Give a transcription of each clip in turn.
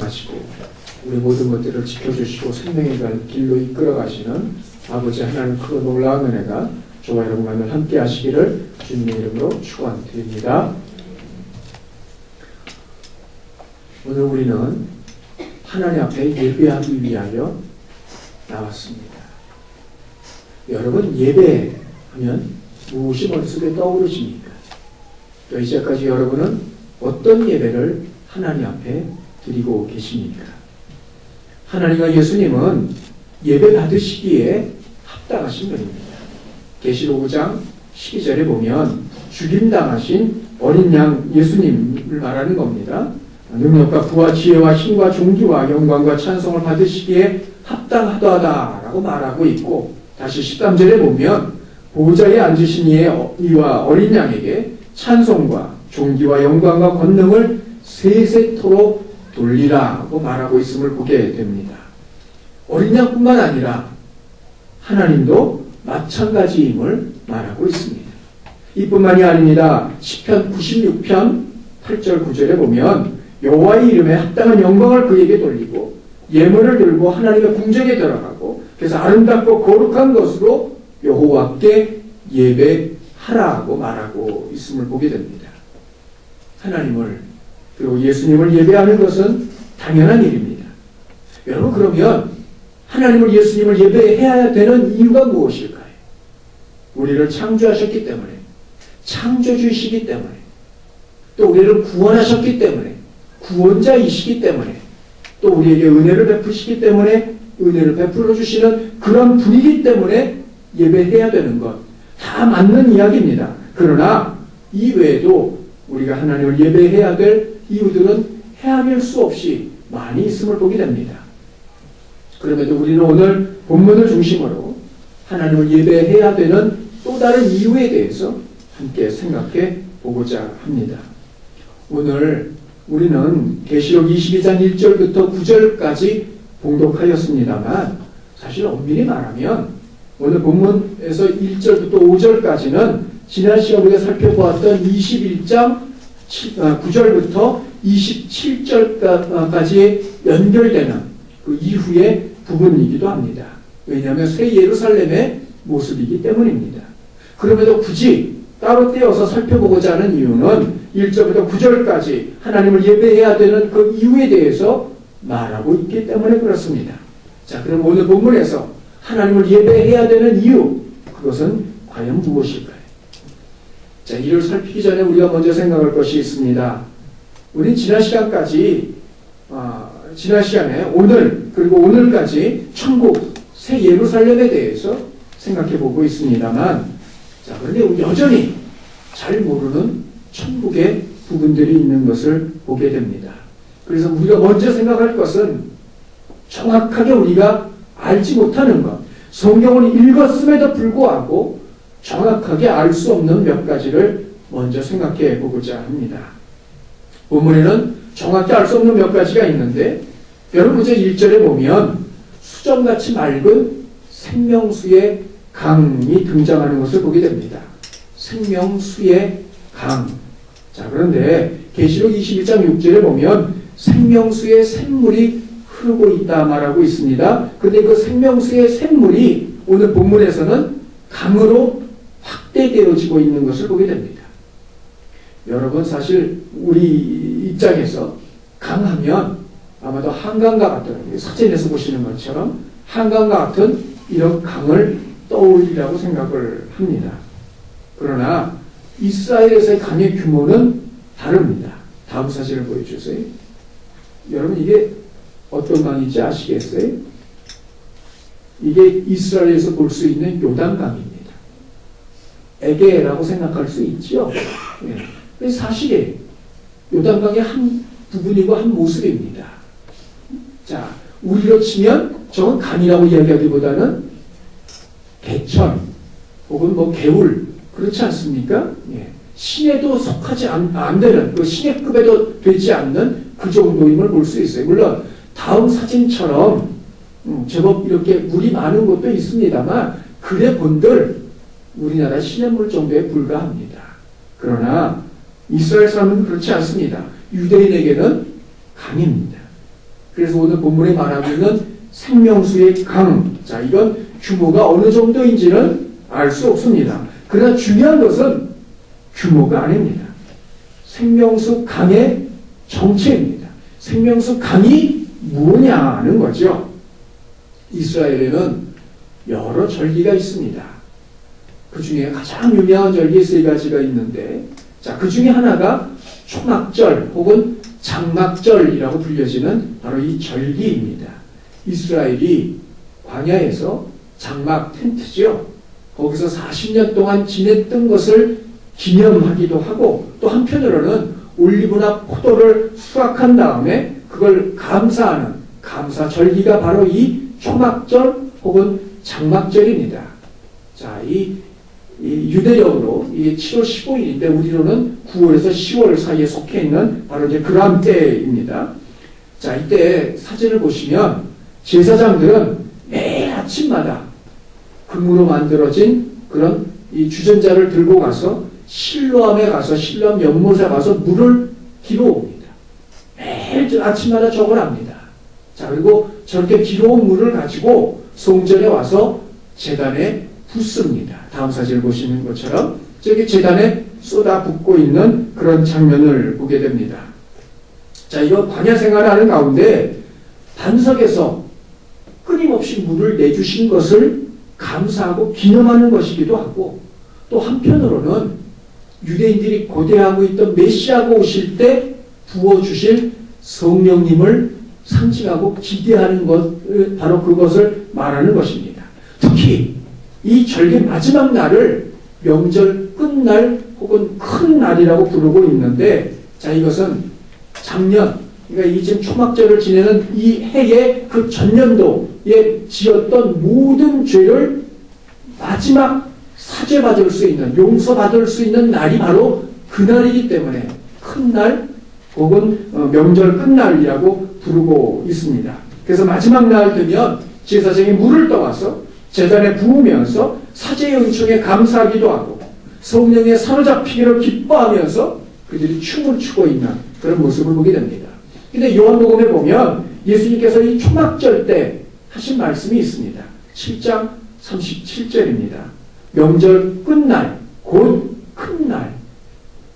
인도하시고 우리 모든 것들을 지켜주시고 생명의 길로 이끌어 가시는 아버지 하나님 크고 놀라운 은혜가 저와 여러분과 함께 하시기를 주님의 이름으로 축원드립니다. 오늘 우리는 하나님 앞에 예배하기 위하여 나왔습니다. 여러분, 예배하면 무엇이 머릿속에 떠오르십니까? 또 이제까지 여러분은 어떤 예배를 하나님 앞에 드리고 계십니까? 하나님과 예수님은 예배 받으시기에 합당하신 분입니다. 계시록 5장 12절에 보면 죽임당하신 어린 양 예수님을 말하는 겁니다. 능력과 부와 지혜와 힘과 존귀와 영광과 찬송을 받으시기에 합당하다라고 말하고 있고, 다시 13절에 보면 보좌에 앉으신 이와 어린 양에게 찬송과 존귀와 영광과 권능을 세세토록 돌리라고 말하고 있음을 보게 됩니다. 어린 양뿐만 아니라 하나님도 마찬가지임을 말하고 있습니다. 이뿐만이 아닙니다. 시편 96편 8절 9절에 보면 여호와의 이름에 합당한 영광을 그에게 돌리고 예물을 들고 하나님의 궁정에 들어가고 그래서 아름답고 거룩한 것으로 여호와께 예배하라고 말하고 있음을 보게 됩니다. 하나님을 그리고 예수님을 예배하는 것은 당연한 일입니다. 여러분, 그러면 하나님을 예수님을 예배해야 되는 이유가 무엇일까요? 우리를 창조하셨기 때문에, 창조주이시기 때문에, 또 우리를 구원하셨기 때문에, 구원자이시기 때문에, 또 우리에게 은혜를 베푸시기 때문에, 은혜를 베풀어 주시는 그런 분이기 때문에 예배해야 되는 것, 다 맞는 이야기입니다. 그러나 이 외에도 우리가 하나님을 예배해야 될 이유들은 헤아릴 수 없이 많이 있음을 보게 됩니다. 그럼에도 우리는 오늘 본문을 중심으로 하나님을 예배해야 되는 또 다른 이유에 대해서 함께 생각해 보고자 합니다. 오늘 우리는 계시록 22장 1절부터 9절까지 봉독하였습니다만, 사실 엄밀히 말하면 오늘 본문에서 1절부터 5절까지는 지난 시간 우리가 살펴보았던 21장 9절부터 27절까지 연결되는 그 이후의 부분이기도 합니다. 왜냐하면 새 예루살렘의 모습이기 때문입니다. 그럼에도 굳이 따로 떼어서 살펴보고자 하는 이유는 1절부터 9절까지 하나님을 예배해야 되는 그 이유에 대해서 말하고 있기 때문에 그렇습니다. 자, 그럼 오늘 본문에서 하나님을 예배해야 되는 이유, 그것은 과연 무엇일까요? 자, 이를 살피기 전에 우리가 먼저 생각할 것이 있습니다. 우린 지난 시간에 오늘 그리고 오늘까지 천국 새 예루살렘에 대해서 생각해 보고 있습니다만, 자, 그런데 여전히 잘 모르는 천국의 부분들이 있는 것을 보게 됩니다. 그래서 우리가 먼저 생각할 것은 정확하게 우리가 알지 못하는 것, 성경을 읽었음에도 불구하고 정확하게 알 수 없는 몇 가지를 먼저 생각해 보고자 합니다. 본문에는 정확히 알 수 없는 몇 가지가 있는데, 여러분 먼저 1절에 보면 수정같이 맑은 생명수의 강이 등장하는 것을 보게 됩니다. 생명수의 강. 자, 그런데 계시록 21장 6절에 보면 생명수의 샘물이 흐르고 있다 말하고 있습니다. 그런데 그 생명수의 샘물이 오늘 본문에서는 강으로 확대되어지고 있는 것을 보게 됩니다. 여러분, 사실 우리 입장에서 강하면 아마도 한강과 같은, 사진에서 보시는 것처럼 한강과 같은 이런 강을 떠올리라고 생각을 합니다. 그러나 이스라엘에서의 강의 규모는 다릅니다. 다음 사진을 보여주세요. 여러분, 이게 어떤 강인지 아시겠어요? 이게 이스라엘에서 볼 수 있는 요단강입니다. 에게라고 생각할 수 있죠. 예. 사실이에요. 요단강의 한 부분이고 한 모습입니다. 자, 우리로 치면 저건 강이라고 이야기하기보다는 개천 혹은 뭐 개울, 그렇지 않습니까? 예. 신에도 속하지 안 되는, 그 신의급에도 되지 않는 그 정도임을 볼 수 있어요. 물론 다음 사진처럼 제법 이렇게 물이 많은 곳도 있습니다만, 그래 본들 우리나라 시냇물 정도에 불과합니다. 그러나 이스라엘 사람은 그렇지 않습니다. 유대인에게는 강입니다. 그래서 오늘 본문에 말하고 있는 생명수의 강. 자, 이건 규모가 어느 정도인지는 알 수 없습니다. 그러나 중요한 것은 규모가 아닙니다. 생명수 강의 정체입니다. 생명수 강이 뭐냐는 거죠. 이스라엘에는 여러 절기가 있습니다. 그 중에 가장 유명한 절기 3가지가 있는데, 자, 그 중에 하나가 초막절 혹은 장막절이라고 불려지는 바로 이 절기입니다. 이스라엘이 광야에서 장막 텐트죠. 거기서 40년 동안 지냈던 것을 기념하기도 하고, 또 한편으로는 올리브나 포도를 수확한 다음에 그걸 감사하는 감사절기가 바로 이 초막절 혹은 장막절입니다. 자, 이 유대력으로 이게 7월 15일인데 우리로는 9월에서 10월 사이에 속해 있는 바로 이제 그러한 때입니다. 자, 이때 사진을 보시면 제사장들은 매일 아침마다 금으로 만들어진 그런 이 주전자를 들고 가서 실로암에 가서 실로암 연못에 가서 물을 길어옵니다. 매일 아침마다 저걸 합니다. 자, 그리고 저렇게 길어온 물을 가지고 성전에 와서 제단에 붓습니다. 다음 사진을 보시는 것처럼 저기 제단에 쏟아붓고 있는 그런 장면을 보게 됩니다. 자, 이거 광야 생활하는 가운데 반석에서 끊임없이 물을 내주신 것을 감사하고 기념하는 것이기도 하고, 또 한편으로는 유대인들이 고대하고 있던 메시아가 오실 때 부어주실 성령님을 상징하고 기대하는 것, 바로 그것을 말하는 것입니다. 특히 이 절기 마지막 날을 명절 끝날 혹은 큰 날이라고 부르고 있는데, 자, 이것은 작년, 그러니까 이 지금 초막절을 지내는 이 해의 그 전년도에 지었던 모든 죄를 마지막 사죄받을 수 있는, 용서받을 수 있는 날이 바로 그날이기 때문에 큰 날 혹은 명절 끝날이라고 부르고 있습니다. 그래서 마지막 날 되면 제사장이 물을 떠와서 제단에 부으면서 사죄의 은총에 감사하기도 하고 성령의 사로잡히기를 기뻐하면서 그들이 춤을 추고 있는 그런 모습을 보게 됩니다. 근데 요한복음에 보면 예수님께서 이 초막절 때 하신 말씀이 있습니다. 7장 37절입니다. 명절 끝날, 곧 큰 날,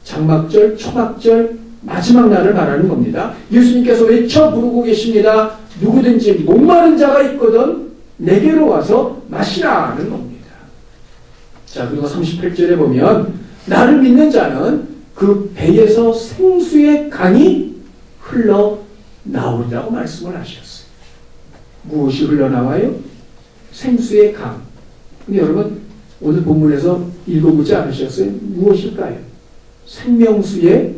장막절, 초막절, 마지막 날을 말하는 겁니다. 예수님께서 외쳐 부르고 계십니다. 누구든지 목마른 자가 있거든 내게로 와서 마시라는 겁니다. 자, 그리고 38절에 보면 나를 믿는 자는 그 배에서 생수의 강이 흘러나오리라고 말씀을 하셨어요. 무엇이 흘러나와요? 생수의 강. 근데 여러분 오늘 본문에서 읽어보지 않으셨어요? 무엇일까요? 생명수의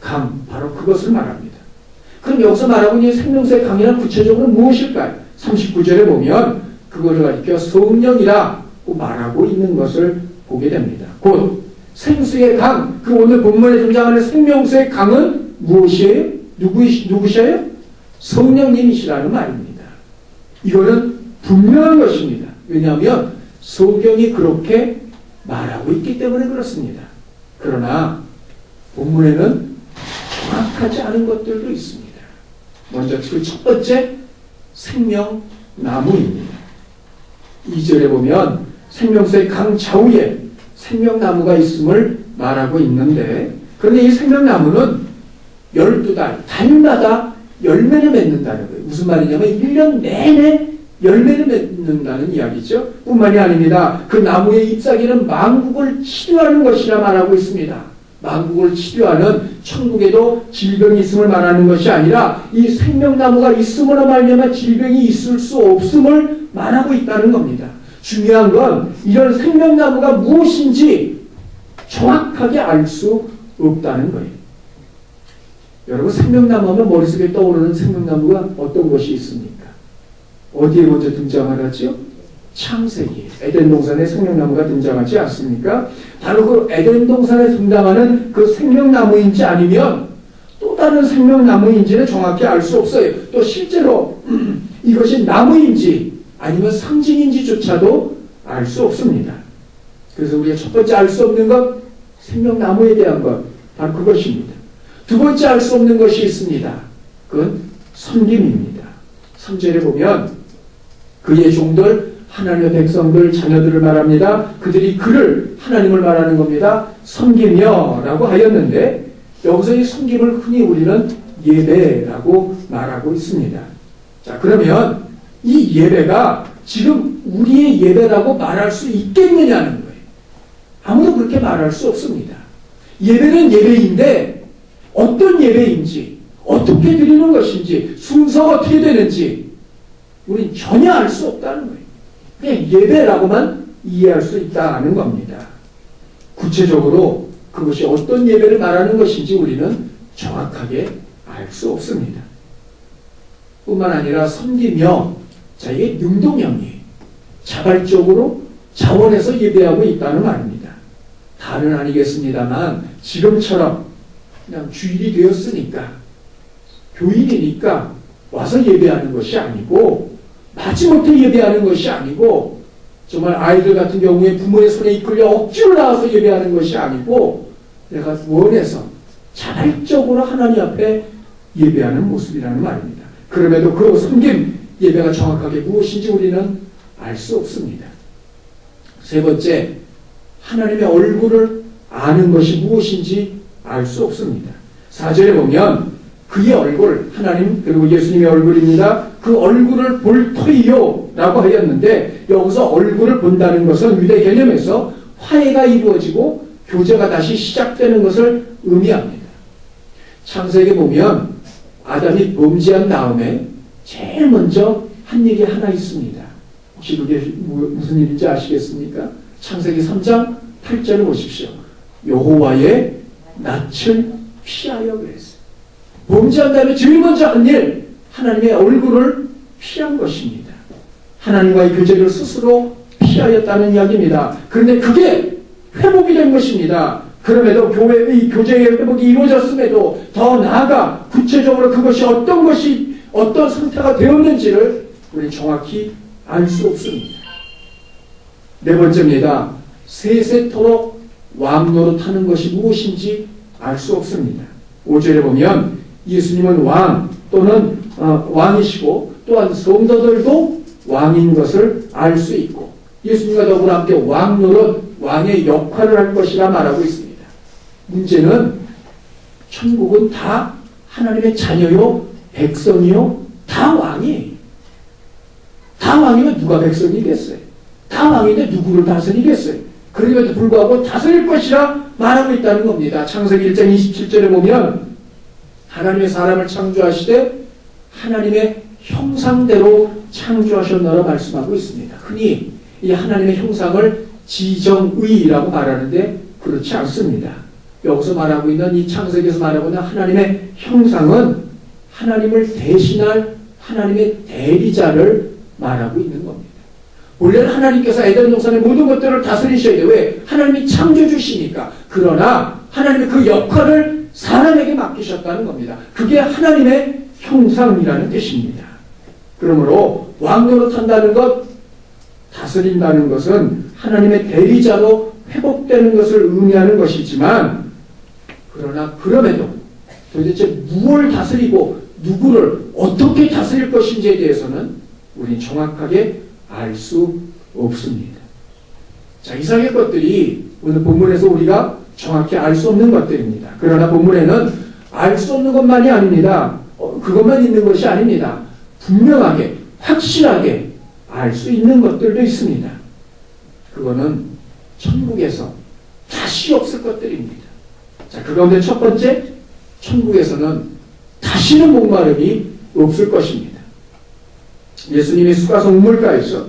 강, 바로 그것을 말합니다. 그럼 여기서 말하고 있는 생명수의 강이란 구체적으로 무엇일까요? 39절에 보면 그것을 가리켜 성령이라고 말하고 있는 것을 보게 됩니다. 곧 생수의 강, 그 오늘 본문에 등장하는 생명수의 강은 무엇이에요? 누구셔요? 성령님이시라는 말입니다. 이거는 분명한 것입니다. 왜냐하면 성경이 그렇게 말하고 있기 때문에 그렇습니다. 그러나 본문에는 정확하지 않은 것들도 있습니다. 먼저 그 첫 번째 생명나무입니다. 2절에 보면 생명수의 강 좌우에 생명나무가 있음을 말하고 있는데, 그런데 이 생명나무는 12달, 달마다 열매를 맺는다는 거예요. 무슨 말이냐면 1년 내내 열매를 맺는다는 이야기죠. 뿐만이 아닙니다. 그 나무의 잎사귀는 만국을 치료하는 것이라 말하고 있습니다. 만국을 치료하는, 천국에도 질병이 있음을 말하는 것이 아니라 이 생명나무가 있음으로 말미암아 질병이 있을 수 없음을 말하고 있다는 겁니다. 중요한 건 이런 생명나무가 무엇인지 정확하게 알 수 없다는 거예요. 여러분, 생명나무 하면 머릿속에 떠오르는 생명나무가 어떤 것이 있습니까? 어디에 먼저 등장을 하죠? 창세기, 에덴 동산에 생명나무가 등장하지 않습니까? 바로 그 에덴 동산에 등장하는 그 생명나무인지 아니면 또 다른 생명나무인지는 정확히 알 수 없어요. 또 실제로 이것이 나무인지 아니면 상징인지조차도 알 수 없습니다. 그래서 우리가 첫 번째 알 수 없는 것, 생명나무에 대한 것, 바로 그것입니다. 두 번째 알 수 없는 것이 있습니다. 그건 섬김입니다. 3절에 보면 그의 종들, 하나님의 백성들, 자녀들을 말합니다. 그들이 그를, 하나님을 말하는 겁니다. 섬기며 라고 하였는데 여기서 이 섬김을 흔히 우리는 예배라고 말하고 있습니다. 자, 그러면 이 예배가 지금 우리의 예배라고 말할 수 있겠느냐는 거예요. 아무도 그렇게 말할 수 없습니다. 예배는 예배인데 어떤 예배인지, 어떻게 드리는 것인지, 순서가 어떻게 되는지 우리는 전혀 알 수 없다는 거예요. 그냥 예배라고만 이해할 수 있다는 겁니다. 구체적으로 그것이 어떤 예배를 말하는 것인지 우리는 정확하게 알 수 없습니다. 뿐만 아니라 섬기며, 자, 이게 능동형이에요. 자발적으로 자원해서 예배하고 있다는 말입니다. 다는 아니겠습니다만 지금처럼 그냥 주일이 되었으니까, 교인이니까 와서 예배하는 것이 아니고, 마지못해 예배하는 것이 아니고, 정말 아이들 같은 경우에 부모의 손에 이끌려 억지로 나와서 예배하는 것이 아니고, 내가 원해서 자발적으로 하나님 앞에 예배하는 모습이라는 말입니다. 그럼에도 그 섬김 예배가 정확하게 무엇인지 우리는 알 수 없습니다. 세 번째, 하나님의 얼굴을 아는 것이 무엇인지 알 수 없습니다. 4절에 보면 그의 얼굴, 하나님 그리고 예수님의 얼굴입니다. 그 얼굴을 볼 터이요 라고 하였는데 여기서 얼굴을 본다는 것은 유대 개념에서 화해가 이루어지고 교제가 다시 시작되는 것을 의미합니다. 창세기에 보면 아담이 범죄한 다음에 제일 먼저 한 일이 하나 있습니다. 혹시 그게 무슨 일인지 아시겠습니까? 창세기 3장 8절을 보십시오. 여호와의 낯을 피하여 그랬어요. 범죄한 다음에 제일 먼저 한 일, 하나님의 얼굴을 피한 것입니다. 하나님과의 교제를 스스로 피하였다는 이야기입니다. 그런데 그게 회복이 된 것입니다. 그럼에도 교회의 교제의 회복이 이루어졌음에도 더 나아가 구체적으로 그것이 어떤 상태가 되었는지를 우리 정확히 알 수 없습니다. 네 번째입니다. 세세토록 왕 노릇하는 것이 무엇인지 알 수 없습니다. 5절에 보면 예수님은 왕 또는 왕이시고 또한 성도들도 왕인 것을 알 수 있고 예수님과 더불어 함께 왕 노릇, 왕의 역할을 할 것이라 말하고 있습니다. 문제는 천국은 다 하나님의 자녀요, 백성이요, 다 왕이에요. 다 왕이면 누가 백성이겠어요? 다 왕인데 누구를 다스리겠어요? 그럼에도 불구하고 다스릴 것이라 말하고 있다는 겁니다. 창세기 1장 27절에 보면 하나님의 사람을 창조하시되 하나님의 형상대로 창조하셨노라 말씀하고 있습니다. 흔히 이 하나님의 형상을 지정의라고 말하는데 그렇지 않습니다. 여기서 말하고 있는 이 창세기에서 말하고 있는 하나님의 형상은 하나님을 대신할 하나님의 대리자를 말하고 있는 겁니다. 원래는 하나님께서 에덴 동산의 모든 것들을 다스리셔야 돼요. 왜? 하나님이 창조주시니까. 그러나 하나님의 그 역할을 사람에게 맡기셨다는 겁니다. 그게 하나님의 형상이라는 뜻입니다. 그러므로 왕노릇한다는 것, 다스린다는 것은 하나님의 대리자로 회복되는 것을 의미하는 것이지만 그러나 그럼에도 도대체 무엇을 다스리고 누구를 어떻게 다스릴 것인지에 대해서는 우리는 정확하게 알 수 없습니다. 자, 이상의 것들이 오늘 본문에서 우리가 정확히 알 수 없는 것들입니다. 그러나 본문에는 알 수 없는 것만이 아닙니다. 그것만 있는 것이 아닙니다. 분명하게, 확실하게 알 수 있는 것들도 있습니다. 그거는 천국에서 다시 없을 것들입니다. 자, 그 가운데 첫 번째, 천국에서는 다시는 목마름이 없을 것입니다. 예수님이 수가성 우물가에서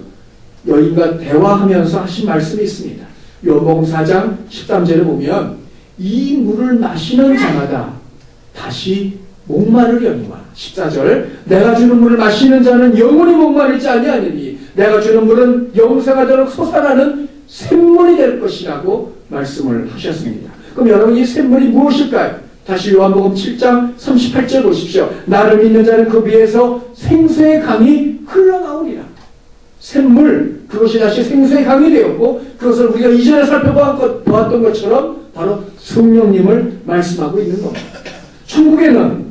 여인과 대화하면서 하신 말씀이 있습니다. 요한복음 4장 13절에 보면 이 물을 마시는 자마다 다시 목마르려니와 14절 내가 주는 물을 마시는 자는 영원히 목마르지 아니하리니 내가 주는 물은 영생하도록 솟아나는 샘물이 될 것이라고 말씀을 하셨습니다. 그럼 여러분 이 샘물이 무엇일까요? 다시 요한복음 7장 38절 보십시오. 나를 믿는 자는 그 위에서 생수의 강이 흘러나오리라. 샘물, 그것이 다시 생수의 강이 되었고 그것을 우리가 이전에 살펴보았던 것처럼 바로 성령님을 말씀하고 있는 겁니다. 천국에는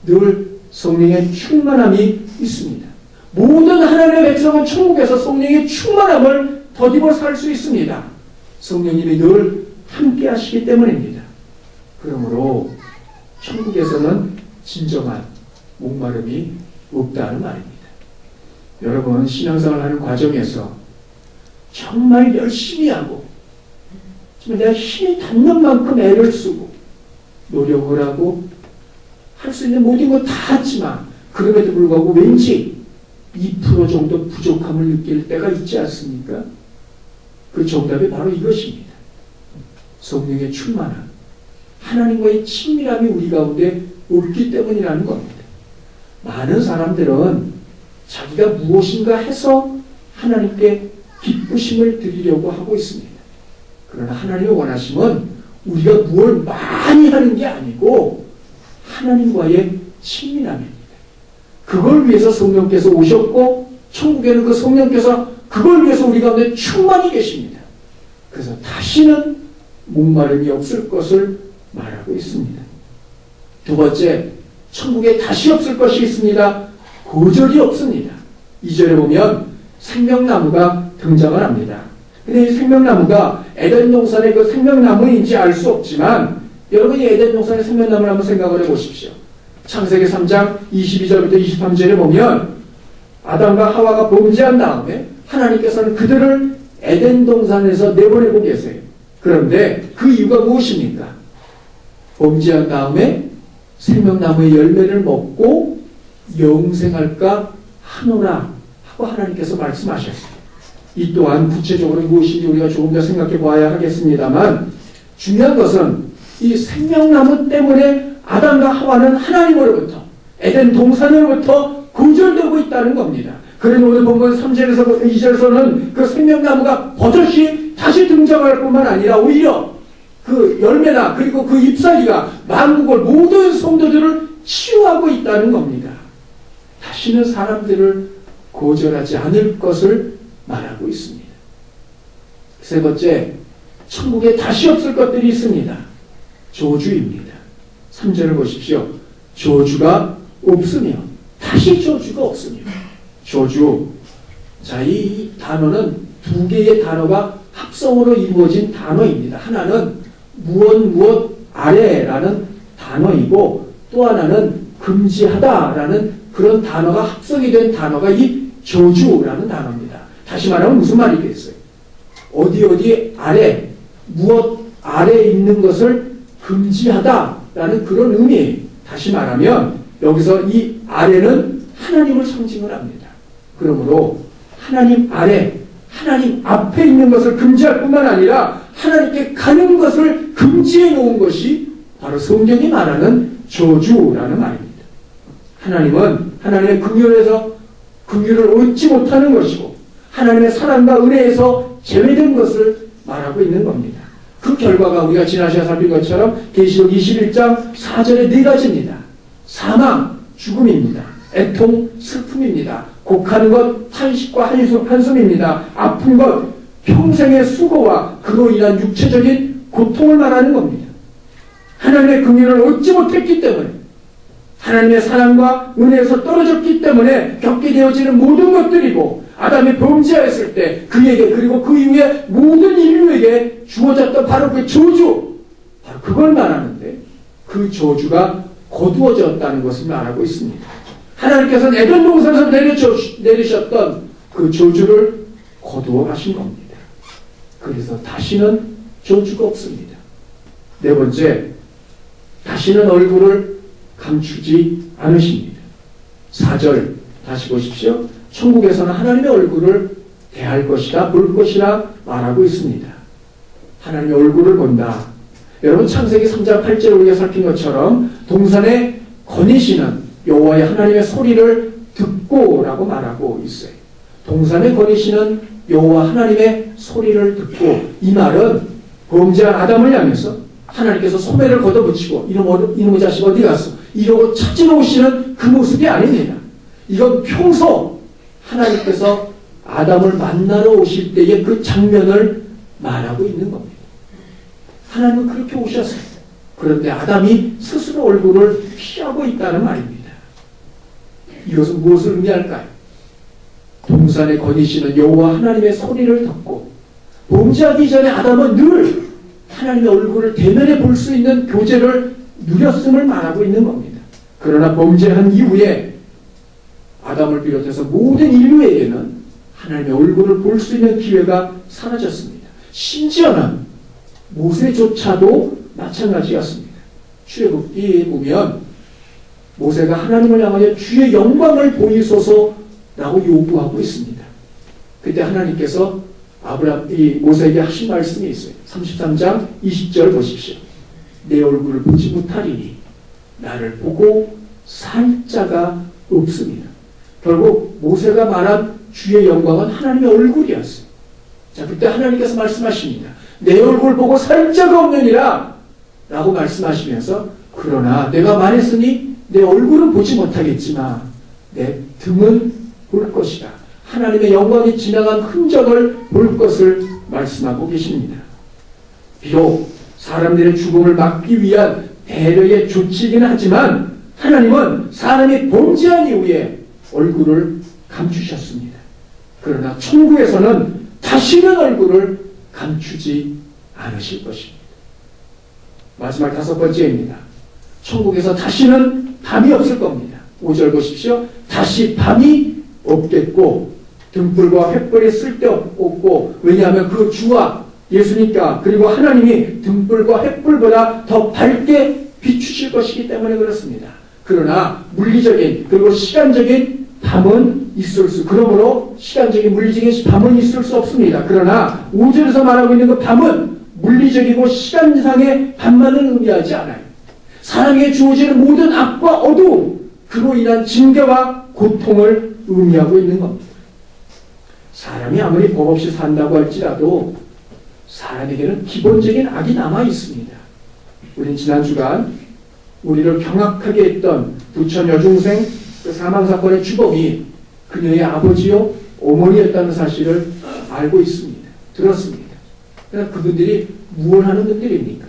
늘 성령의 충만함이 있습니다. 모든 하나님의 백성은 천국에서 성령의 충만함을 덧입어 살 수 있습니다. 성령님이 늘 함께 하시기 때문입니다. 그러므로 천국에서는 진정한 목마름이 없다는 말입니다. 여러분, 신앙생활 하는 과정에서 정말 열심히 하고 정말 내가 힘이 닿는 만큼 애를 쓰고 노력을 하고 할 수 있는 모든 것 다 했지만 그럼에도 불구하고 왠지 2% 정도 부족함을 느낄 때가 있지 않습니까? 그 정답이 바로 이것입니다. 성령의 충만함, 하나님과의 친밀함이 우리 가운데 없기 때문이라는 겁니다. 많은 사람들은 자기가 무엇인가 해서 하나님께 기쁘심을 드리려고 하고 있습니다. 그러나 하나님의 원하심은 우리가 무엇을 많이 하는 게 아니고 하나님과의 친밀함입니다. 그걸 위해서 성령께서 오셨고 천국에는 그 성령께서 그걸 위해서 우리 가운데 충만히 계십니다. 그래서 다시는 목마름이 없을 것을 말하고 있습니다. 두 번째, 천국에 다시 없을 것이 있습니다. 고절이 없습니다. 2절에 보면 생명나무가 등장을 합니다. 근데 이 생명나무가 에덴 동산의 그 생명나무인지 알 수 없지만 여러분이 에덴 동산의 생명나무를 한번 생각을 해보십시오. 창세기 3장 22절부터 23절에 보면 아담과 하와가 범죄한 다음에 하나님께서는 그들을 에덴 동산에서 내보내고 계세요. 그런데 그 이유가 무엇입니까? 범죄한 다음에 생명나무의 열매를 먹고 영생할까 하노라 하고 하나님께서 말씀하셨어요. 이 또한 구체적으로 무엇인지 우리가 조금 더 생각해 봐야 하겠습니다만 중요한 것은 이 생명나무 때문에 아담과 하와는 하나님으로부터 에덴 동산으로부터 거절되고 있다는 겁니다. 그래서 오늘 본문 3절에서 2절에서는 그 생명나무가 버젓이 다시 등장할 뿐만 아니라 오히려 그 열매나 그리고 그 잎사귀가 만국을 모든 성도들을 치유하고 있다는 겁니다. 다시는 사람들을 거절하지 않을 것을 말하고 있습니다. 세 번째, 천국에 다시 없을 것들이 있습니다. 저주입니다. 3절을 보십시오. 저주가 없으며 다시 저주가 없습니다. 저주. 자, 이 단어는 두 개의 단어가 합성으로 이루어진 단어입니다. 하나는 무엇 아래라는 단어이고 또 하나는 금지하다라는 그런 단어가 합성이 된 단어가 이 저주라는 단어입니다. 다시 말하면 무슨 말이겠어요? 어디 아래, 무엇 아래에 있는 것을 금지하다라는 그런 의미예요. 다시 말하면 여기서 이 아래는 하나님을 상징을 합니다. 그러므로 하나님 아래, 하나님 앞에 있는 것을 금지할 뿐만 아니라 하나님께 가는 것을 금지해 놓은 것이 바로 성경이 말하는 저주라는 말입니다. 하나님은 하나님의 긍휼을 얻지 못하는 것이고 하나님의 사랑과 은혜에서 제외된 것을 말하고 있는 겁니다. 그 결과가 우리가 지난 시간에 살핀 것처럼 계시록 21장 4절에 네 가지입니다. 사망, 죽음입니다. 애통, 슬픔입니다. 곡하는 것, 탄식과 한숨입니다. 아픈 것, 평생의 수고와 그로 인한 육체적인 고통을 말하는 겁니다. 하나님의 긍휼을 얻지 못했기 때문에 하나님의 사랑과 은혜에서 떨어졌기 때문에 겪게 되어지는 모든 것들이고 아담이 범죄하였을 때 그에게 그리고 그 이후에 모든 인류에게 주어졌던 바로 그 저주, 바로 그걸 말하는데 그 저주가 거두어졌다는 것을 말하고 있습니다. 하나님께서는 에덴 동산에서 내리셨던 그 저주를 거두어 가신 겁니다. 그래서 다시는 저주가 없습니다. 네 번째, 다시는 얼굴을 감추지 않으십니다. 4절 다시 보십시오. 천국에서는 하나님의 얼굴을 대할 것이다, 볼 것이라 말하고 있습니다. 하나님의 얼굴을 본다. 여러분 창세기 3장 8절 우리가 살핀 것처럼 동산에 거니시는 여호와의 하나님의 소리를 듣고라고 말하고 있어요. 동산에 거니시는 여호와 하나님의 소리를 듣고, 이 말은 범죄한 아담을 향해서 하나님께서 소매를 걷어붙이고 이놈의 자식 어디 갔어? 이러고 찾으러 오시는 그 모습이 아닙니다. 이건 평소 하나님께서 아담을 만나러 오실 때의 그 장면을 말하고 있는 겁니다. 하나님은 그렇게 오셨어요. 그런데 아담이 스스로 얼굴을 피하고 있다는 말입니다. 이것은 무엇을 의미할까요? 동산에 거니시는 여호와 하나님의 소리를 듣고 범죄하기 전에 아담은 늘 하나님의 얼굴을 대면해 볼 수 있는 교제를 누렸음을 말하고 있는 겁니다. 그러나 범죄한 이후에 아담을 비롯해서 모든 인류에게는 하나님의 얼굴을 볼 수 있는 기회가 사라졌습니다. 심지어는 모세조차도 마찬가지였습니다. 출애굽기에 보면 모세가 하나님을 향하여 주의 영광을 보이소서라고 요구하고 있습니다. 그때 하나님께서 모세에게 하신 말씀이 있어요. 33장 20절 보십시오. 내 얼굴을 보지 못하리니 나를 보고 살 자가 없습니다. 결국 모세가 말한 주의 영광은 하나님의 얼굴이었어요. 자, 그때 하나님께서 말씀하십니다. 내 얼굴 보고 살 자가 없느니라 라고 말씀하시면서 그러나 내가 말했으니 내 얼굴은 보지 못하겠지만 내 등은 볼 것이다. 하나님의 영광이 지나간 흔적을 볼 것을 말씀하고 계십니다. 비록 사람들의 죽음을 막기 위한 배려의 조치이긴 하지만 하나님은 사람이 범죄한 이후에 얼굴을 감추셨습니다. 그러나 천국에서는 다시는 얼굴을 감추지 않으실 것입니다. 마지막 5번째입니다. 천국에서 다시는 밤이 없을 겁니다. 5절 보십시오. 다시 밤이 없겠고 등불과 횃불이 쓸데없고 왜냐하면 그 주와 예수니까 그리고 하나님이 등불과 횃불보다 더 밝게 비추실 것이기 때문에 그렇습니다. 그러나 물리적인 그리고 시간적인 밤은 그러므로 시간적인 물리적인 밤은 있을 수 없습니다. 그러나 5절에서 말하고 있는 그 밤은 물리적이고 시간상의 밤만을 의미하지 않아요. 사람에게 주어지는 모든 악과 어두움, 그로 인한 징계와 고통을 의미하고 있는 겁니다. 사람이 아무리 법 없이 산다고 할지라도 사람에게는 기본적인 악이 남아 있습니다. 우린 지난 주간 우리를 경악하게 했던 부천 여중생 그 사망사건의 주범이 그녀의 아버지요 어머니였다는 사실을 알고 있습니다. 들었습니다. 그러나 그분들이 무엇을 하는 분들입니까?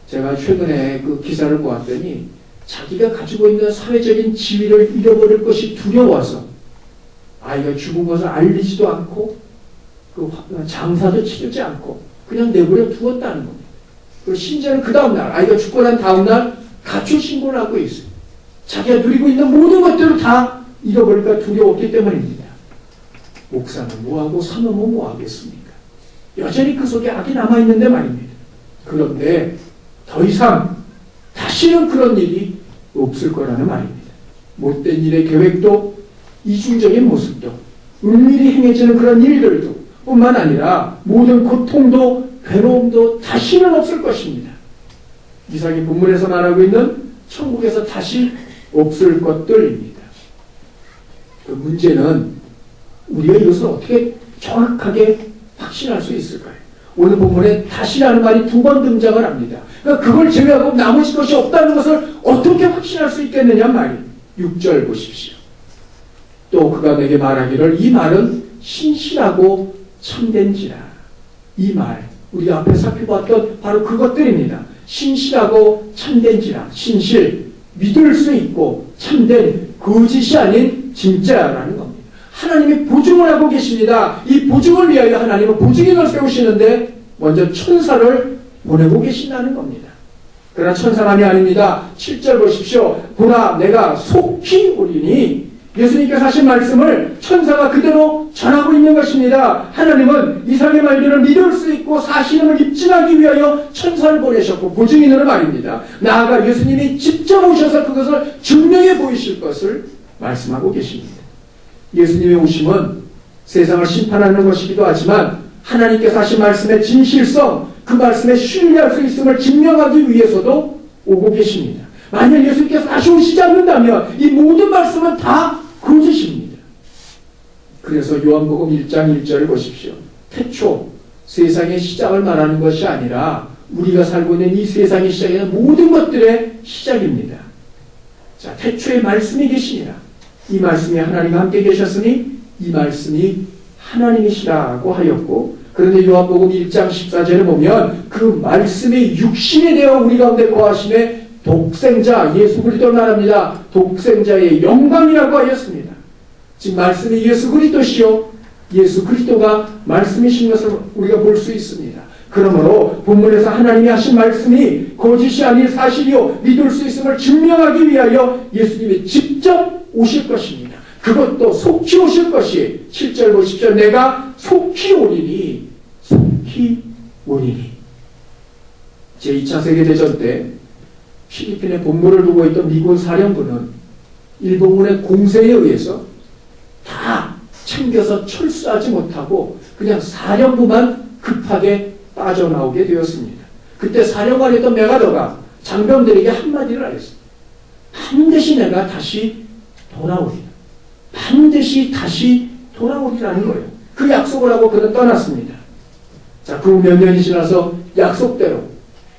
제가 최근에 그 기사를 보았더니 자기가 가지고 있는 사회적인 지위를 잃어버릴 것이 두려워서 아이가 죽은 것을 알리지도 않고 그 장사도 치르지 않고 그냥 내버려 두었다는 겁니다. 그리고 심지어는 그 다음날 아이가 죽고 난 다음날 가출 신고를 하고 있어요. 자기가 누리고 있는 모든 것들을 다 잃어버릴까 두려웠기 때문입니다. 목사는 뭐하고 사모는 뭐하겠습니까? 여전히 그 속에 악이 남아있는데 말입니다. 그런데 더 이상 다시는 그런 일이 없을 거라는 말입니다. 못된 일의 계획도 이중적인 모습도 은밀히 행해지는 그런 일들도 뿐만 아니라 모든 고통도 괴로움도 다시는 없을 것입니다. 이삭이 본문에서 말하고 있는 천국에서 다시 없을 것들입니다. 그 문제는 우리가 이것을 어떻게 정확하게 확신할 수 있을까요? 오늘 본문에 다시라는 말이 2번 등장을 합니다. 그러니까 그걸 제외하고 나머지 것이 없다는 것을 어떻게 확신할 수 있겠느냐 말이에요. 6절 보십시오. 또 그가 내게 말하기를 이 말은 신실하고 참된지라. 이 말, 우리가 앞에 살펴봤던 바로 그것들입니다. 신실하고 참된지라. 신실, 믿을 수 있고 참된, 거짓이 아닌 진짜라는 겁니다. 하나님이 보증을 하고 계십니다. 이 보증을 위하여 하나님은 보증인을 세우시는데 먼저 천사를 보내고 계신다는 겁니다. 그러나 천사만이 아닙니다. 7절 보십시오. 보라 내가 속히 오리니 예수님께서 하신 말씀을 천사가 그대로 전하고 있는 것입니다. 하나님은 이삭의 말들을 믿을 수 있고 사실임을 입증하기 위하여 천사를 보내셨고 보증인으로 말입니다. 나아가 예수님이 직접 오셔서 그것을 증명해 보이실 것을 말씀하고 계십니다. 예수님의 오심은 세상을 심판하는 것이기도 하지만 하나님께서 하신 말씀의 진실성, 그 말씀에 신뢰할 수 있음을 증명하기 위해서도 오고 계십니다. 만약 예수님께서 다시 오시지 않는다면 이 모든 말씀은 다 거짓입니다. 그래서 요한복음 1장 1절을 보십시오. 태초 세상의 시작을 말하는 것이 아니라 우리가 살고 있는 이 세상의 시작에는 모든 것들의 시작입니다. 자, 태초에 말씀이 계시니라. 이 말씀이 하나님과 함께 계셨으니 이 말씀이 하나님이시라고 하였고 그런데 요한복음 1장 14절에 보면 그 말씀이 육신이 되어 우리 가운데 거하심에 독생자 예수 그리스도를 말합니다. 독생자의 영광이라고 하였습니다. 즉 말씀이 예수 그리스도시요 예수 그리스도가 말씀이신 것을 우리가 볼 수 있습니다. 그러므로 본문에서 하나님이 하신 말씀이 거짓이 아닌 사실이요 믿을 수 있음을 증명하기 위하여 예수님이 직접 오실 것입니다. 그것도 속히 오실 것이 7절 보십시오. 내가 속히 오리니 속히 오리니. 제2차 세계대전 때 필리핀의 본부를 두고 있던 미군 사령부는 일본군의 공세에 의해서 다 챙겨서 철수하지 못하고 그냥 사령부만 급하게 빠져나오게 되었습니다. 그때 사령관이었던 메가더가 장병들에게 한마디를 하였습니다. 반드시 내가 다시 돌아오리라. 반드시 다시 돌아오리라는 거예요. 그 약속을 하고 그는 떠났습니다. 자, 그 몇 년이 지나서 약속대로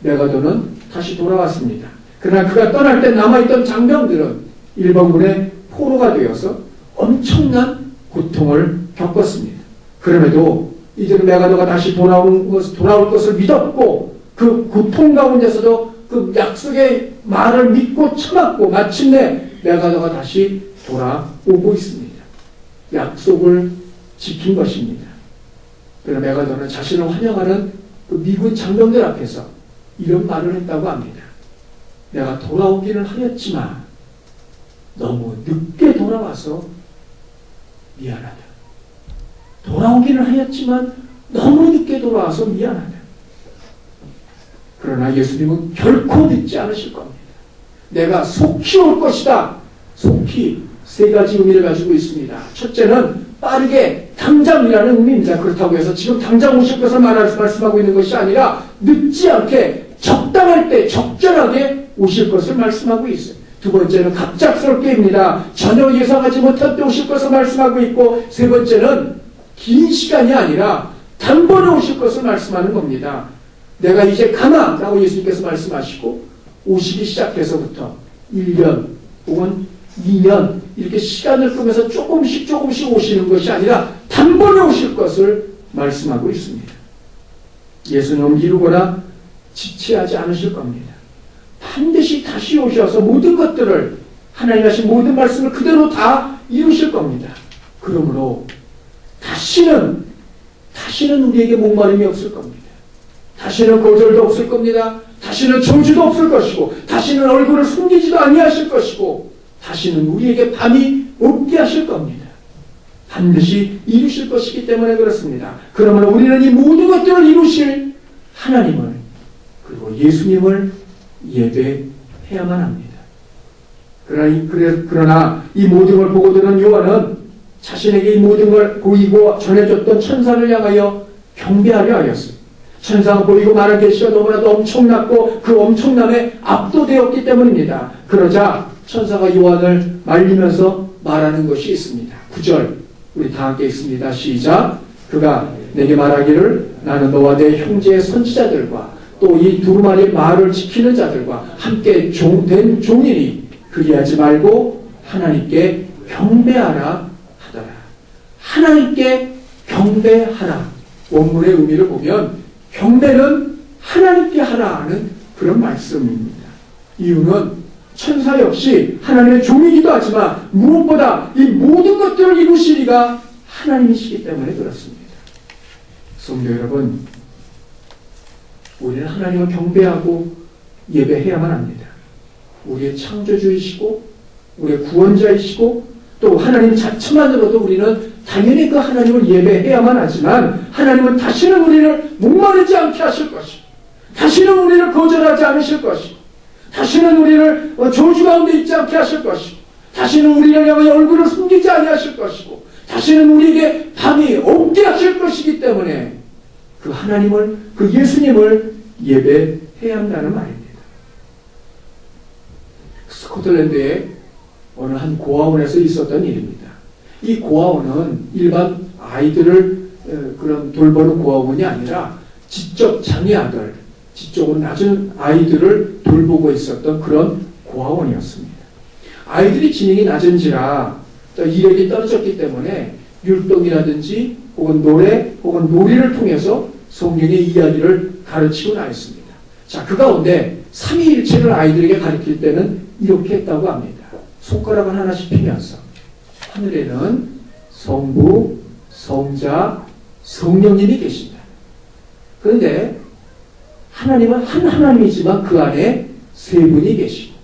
메가더는 다시 돌아왔습니다. 그러나 그가 떠날 때 남아있던 장병들은 일본군의 포로가 되어서 엄청난 고통을 겪었습니다. 그럼에도 이제는 메가더가 다시 돌아올 것을 믿었고 그 고통 가운데서도 그 약속의 말을 믿고 참았고 마침내 메가더가 다시 돌아오고 있습니다. 약속을 지킨 것입니다. 그러나 메가더는 자신을 환영하는 그 미군 장병들 앞에서 이런 말을 했다고 합니다. 내가 돌아오기는 하였지만 너무 늦게 돌아와서 미안하다. 돌아오기는 하였지만 너무 늦게 돌아와서 미안하다. 그러나 예수님은 결코 늦지 않으실 겁니다. 내가 속히 올 것이다. 속히 세 가지 의미를 가지고 있습니다. 첫째는 빠르게 당장이라는 의미입니다. 그렇다고 해서 지금 당장 오실 것을 말씀하고 있는 것이 아니라 늦지 않게 적당할 때 적절하게 오실 것을 말씀하고 있어요. 두 번째는 갑작스럽게입니다. 전혀 예상하지 못한 때 오실 것을 말씀하고 있고 세 번째는 긴 시간이 아니라 단번에 오실 것을 말씀하는 겁니다. 내가 이제 가나 라고 예수님께서 말씀하시고 오시기 시작해서부터 1년 혹은 2년 이렇게 시간을 끄면서 조금씩 오시는 것이 아니라 단번에 오실 것을 말씀하고 있습니다. 예수님은 미루거나 지체하지 않으실 겁니다. 반드시 다시 오셔서 모든 것들을 하나님 하신 모든 말씀을 그대로 다 이루실 겁니다. 그러므로 다시는 우리에게 목마름이 없을 겁니다. 다시는 거절도 없을 겁니다. 다시는 저주도 없을 것이고 다시는 얼굴을 숨기지도 아니하실 것이고 다시는 우리에게 밤이 없게 하실 겁니다. 반드시 이루실 것이기 때문에 그렇습니다. 그러면 우리는 이 모든 것들을 이루실 하나님을 그리고 예수님을 예배해야만 합니다. 그러나 이 모든 걸 보고 들은 요한은 자신에게 이 모든 걸 보이고 전해줬던 천사를 향하여 경배하려 하였습니다. 천사가 보이고 말한 계시가 너무나도 엄청났고 그 엄청남에 압도되었기 때문입니다. 그러자 천사가 요한을 말리면서 말하는 것이 있습니다. 9절 우리 다 함께 읽습니다. 시작. 그가 내게 말하기를 나는 너와 내 형제의 선지자들과 또 이 두루마리의 말을 지키는 자들과 함께 된 종이니 그리하지 말고 하나님께 경배하라 하더라. 하나님께 경배하라. 원문의 의미를 보면 경배는 하나님께 하라는 그런 말씀입니다. 이유는 천사 역시 하나님의 종이기도 하지만 무엇보다 이 모든 것들을 이루시리가 하나님이시기 때문에 그렇습니다. 성도 여러분, 우리는 하나님을 경배하고 예배해야만 합니다. 우리의 창조주이시고 우리의 구원자이시고 또 하나님 자체만으로도 우리는 당연히 그 하나님을 예배해야만 하지만 하나님은 다시는 우리를 목마르지 않게 하실 것이고 다시는 우리를 거절하지 않으실 것이고 다시는 우리를 저주 가운데 있지 않게 하실 것이고 다시는 우리를 향하여 얼굴을 숨기지 아니하실 것이고 다시는 우리에게 밤이 없게 하실 것이기 때문에 그 하나님을 그 예수님을 예배해야 한다는 말입니다. 스코틀랜드에 어느 한 고아원에서 있었던 일입니다. 이 고아원은 일반 아이들을 그런 돌보는 고아원이 아니라 지적 장애아들, 지적으로 낮은 아이들을 돌보고 있었던 그런 고아원이었습니다. 아이들이 지능이 낮은지라 이력이 떨어졌기 때문에 율동이라든지 혹은 노래 혹은 놀이를 통해서 성경의 이야기를 가르치고 나왔습니다. 자, 그 가운데 삼위일체를 아이들에게 가르칠 때는 이렇게 했다고 합니다. 손가락을 하나씩 피면서 하늘에는 성부, 성자, 성령님이 계신다. 그런데 하나님은 한 하나님이지만 그 안에 세 분이 계시고,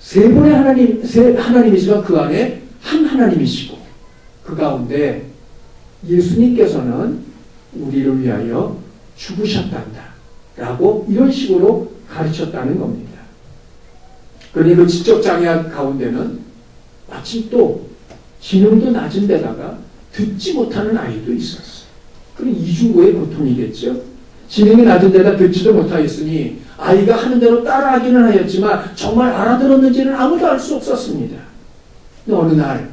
세 분의 하나님이지만 그 안에 한 하나님이시고, 그 가운데 예수님께서는 우리를 위하여 죽으셨단다 라고 이런 식으로 가르쳤다는 겁니다. 그러니 그 지적 장애 가운데는 마침 또 지능도 낮은 데다가 듣지 못하는 아이도 있었어요. 그럼 이중고의 고통이겠죠. 지능이 낮은 데다 듣지도 못하였으니 아이가 하는 대로 따라하기는 하였지만 정말 알아들었는지는 아무도 알 수 없었습니다. 어느 날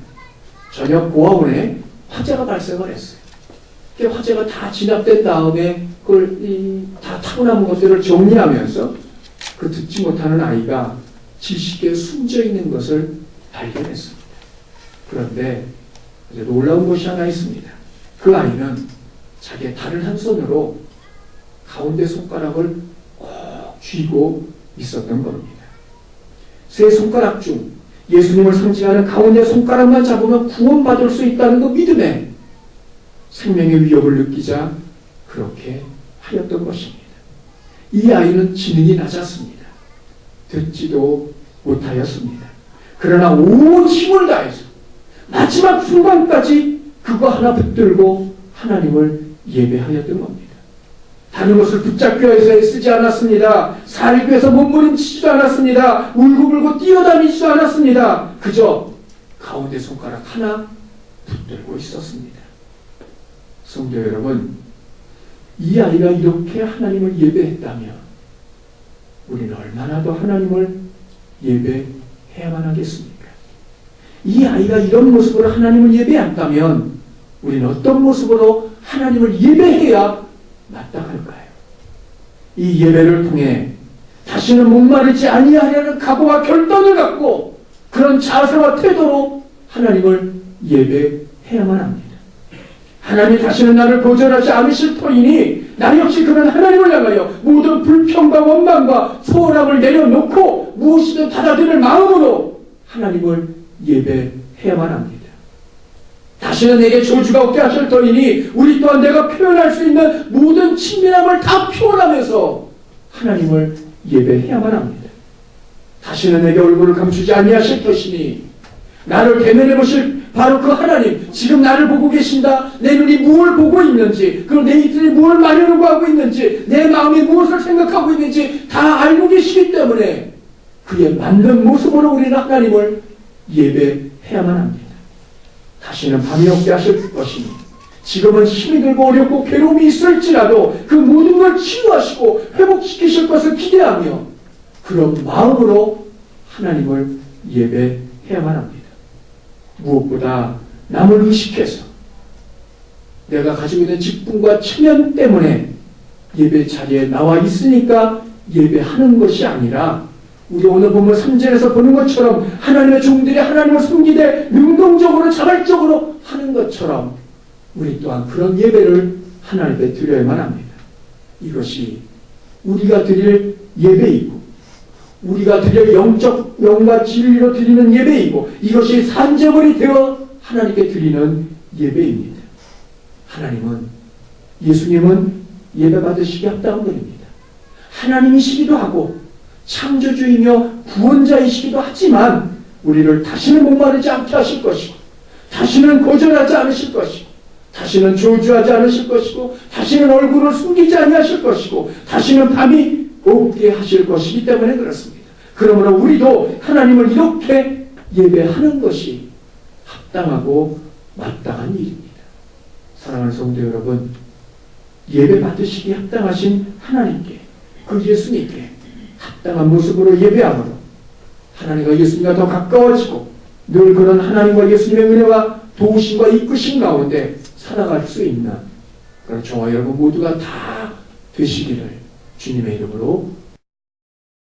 저녁 고아원에 화재가 발생을 했어요. 그 화재가 다 진압된 다음에 그걸 다 타고남은 것들을 정리하면서 그 듣지 못하는 아이가 지식에 숨져 있는 것을 발견했습니다. 그런데 이제 놀라운 것이 하나 있습니다. 그 아이는 자기의 다른 한 손으로 가운데 손가락을 꼭 쥐고 있었던 겁니다. 세 손가락 중 예수님을 상징하는 가운데 손가락만 잡으면 구원받을 수 있다는 그 믿음에 생명의 위협을 느끼자 그렇게 하였던 것입니다. 이 아이는 지능이 낮았습니다. 듣지도 못하였습니다. 그러나 온 힘을 다해서 마지막 순간까지 그거 하나 붙들고 하나님을 예배하였던 겁니다. 다른 것을 붙잡기 위해서 쓰지 않았습니다. 살기 위해서 몸부림치지도 않았습니다. 울고불고 뛰어다니지도 않았습니다. 그저 가운데 손가락 하나 붙들고 있었습니다. 성도 여러분, 이 아이가 이렇게 하나님을 예배했다면 우리는 얼마나 더 하나님을 예배해야만 하겠습니까? 이 아이가 이런 모습으로 하나님을 예배한다면 우리는 어떤 모습으로 하나님을 예배해야 마땅할까요? 이 예배를 통해 다시는 목마르지 아니하려는 각오와 결단을 갖고 그런 자세와 태도로 하나님을 예배해야만 합니다. 하나님 다시는 나를 보존하지 않으실 터이니 나 역시 그런 하나님을 향하여 모든 불평과 원망과 소홀함을 내려놓고 무엇이든 받아들일 마음으로 하나님을 예배해야만 합니다. 다시는 내게 저주가 없게 하실 터이니 우리 또한 내가 표현할 수 있는 모든 친밀함을 다 표현하면서 하나님을 예배해야만 합니다. 다시는 내게 얼굴을 감추지 아니하실 것이니 나를 대면해 보실 바로 그 하나님, 지금 나를 보고 계신다. 내 눈이 무엇을 보고 있는지, 그리고 내 입술이 무엇을 말하려고 하고 있는지, 내 마음이 무엇을 생각하고 있는지 다 알고 계시기 때문에 그에 맞는 모습으로 우리는 하나님을 예배해야만 합니다. 다시는 밤이 없게 하실 것이니 지금은 힘이 들고 어렵고 괴로움이 있을지라도 그 모든 걸 치유하시고 회복시키실 것을 기대하며 그런 마음으로 하나님을 예배해야만 합니다. 무엇보다 남을 의식해서 내가 가지고 있는 직분과 체면 때문에 예배 자리에 나와 있으니까 예배하는 것이 아니라 우리 오늘 본문 3절에서 보는 것처럼 하나님의 종들이 하나님을 섬기되 능동적으로 자발적으로 하는 것처럼 우리 또한 그런 예배를 하나님께 드려야만 합니다. 이것이 우리가 드릴 예배이고 우리가 드릴 영적 영과 진리로 드리는 예배이고 이것이 산제물이 되어 하나님께 드리는 예배입니다. 하나님은 예수님은 예배받으시기 합당한 분입니다. 하나님이시기도 하고 창조주이며 구원자이시기도 하지만 우리를 다시는 목마르지 않게 하실 것이고 다시는 거절하지 않으실 것이고 다시는 저주하지 않으실 것이고 다시는 얼굴을 숨기지 아니하실 것이고 다시는 밤이 없게 하실 것이기 때문에 그렇습니다. 그러므로 우리도 하나님을 이렇게 예배하는 것이 합당하고 마땅한 일입니다. 사랑하는 성도 여러분, 예배 받으시기 합당하신 하나님께 그 예수님께 합당한 모습으로 예배함으로 하나님과 예수님과 더 가까워지고 늘 그런 하나님과 예수님의 은혜와 도우심과 이끄심 가운데 살아갈 수 있는 그런 저와 여러분 모두가 다 되시기를 주님의 이름으로